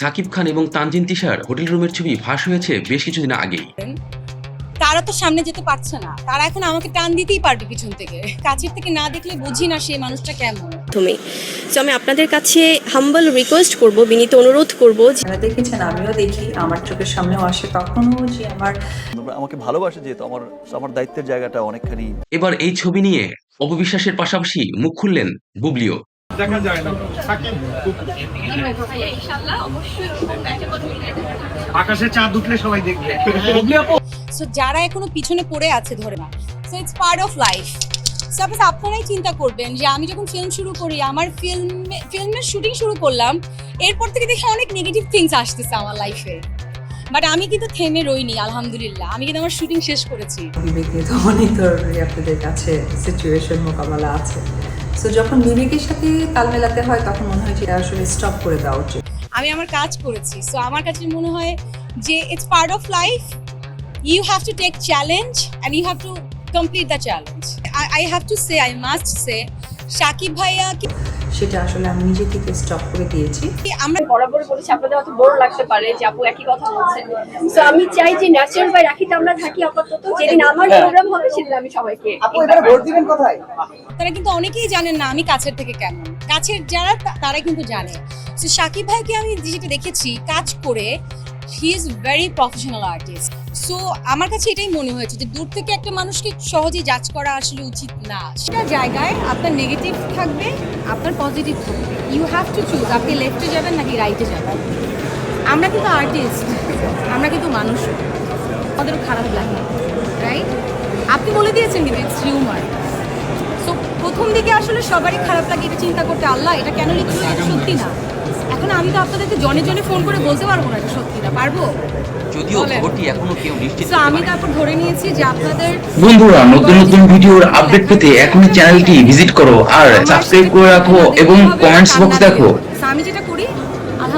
সাকিব খান এবং তানজিন তিশার হোটেল রুমের ছবি ফাঁস হয়েছে বেশ কিছুদিন আগেই। তারা তো সামনে যেতে পারছে না, তারা এখন আমাকে টান দিতেই পারবে পিছন থেকে। কাছের থেকে না দেখলে বুঝি না সেই মানুষটা কেমন। তুমি সো আমি আপনাদের কাছে হাম্বল রিকোয়েস্ট করব, বিনীত অনুরোধ করব, যারা দেখেছেন আমিও দেখি, আমার চোখের সামনেও আসে কখনো যে আমাকে ভালোবাসে, যেহেতু আমার দায়িত্বের জায়গাটা অনেকখানি। এবার এই ছবি নিয়ে অপবিশ্বাসের পাশাপাশি মুখ খুললেন বুবলিও। দেখা যায় না সাকিব আকাশে চাঁদ উঠলে সবাই দেখবে। সো যারা এখনো পিছনে পড়ে আছে ধরে না, so it's part of life. Suppose আপনারাই চিন্তা করবেন যে আমি যখন ফিল্ম শুরু করি, আমার ফিল্মের শুটিং শুরু করলাম, এরপর থেকে দেখি অনেক নেগেটিভ থিংস আসতেছে আমার লাইফে, বাট আমি কিন্তু থেমে রইনি। আলহামদুলিল্লাহ, আমি কিন্তু আমার শুটিং শেষ করেছি। বিবেক নিয়ে তো অনেক ধরনের আপনাদের কাছে সিচুয়েশন মোকাবেলা আছে। সো যখন বিবেকের সাথে তাল মেলাতে হয় তখন মনে হয় যে এটা আসলে স্টপ করে দেওয়া উচিত। আমি আমার কাজ করেছি, সো আমার কাছে মনে হয় যে it's part of life. You have to take challenge and you have to complete the challenge. I have to say, I must say, Sakib ভাইয়া সেটা আসলে আমি নিজে থেকে স্টপ করে দিয়েছি। আমরা বরাবর বলেছি আপনাদের হয়তো বোর লাগতে পারে যে আপু একই কথা বলছেন। সো আমি চাই যে ন্যাচারাল বাই রাখিতে আমরা থাকি আপাতত। যেদিন আমার প্রোগ্রাম হবে সেদিন আমি সবাইকে তারা কিন্তু অনেকেই জানেন না আমি কাছের থেকে কেমন। কাছের যারা তারা কিন্তু জানে। সো সাকিব ভাইকে আমি যেটা দেখেছি কাজ করে, he is very professional artist. So আমার কাছে এটাই মনে হয়েছে যে দূর থেকে একটা মানুষকে সহজেই জাজ করা আসলে উচিত না। সেটা জায়গায় আপনার নেগেটিভ থাকবে, আপনার পজিটিভ থাকবে। ইউ হ্যাভ টু চুজ, আপনি লেফটে যাবেন নাকি রাইটে যাবেন। আমরা কিন্তু আর্টিস্ট, আমরা কিন্তু মানুষ, আমাদেরও খারাপ লাগে, রাইট? আপনি বলে দিয়েছেন কিন্তু ইটস হিউমার। সো প্রথম দিকে আসলে সবারই খারাপ লাগে, এটা চিন্তা করতে আল্লাহ এটা কেন লিখছে, এটা সত্যি না। এখন আমি তো আপনাদেরকে জনে জনে ফোন করে বলতে পারবো না এটা সত্যি না, পারবো? যদিও খবরটি এখনো কেউ নিশ্চিত তো আমি তারপর ধরে নিয়েছি যে আপনাদের বন্ধুরা নতুন নতুন ভিডিওর আপডেট পেতে এখনই চ্যানেলটি ভিজিট করো আর সাবস্ক্রাইব করে রাখো এবং কমেন্টস বক্স দেখো। আমি যেটা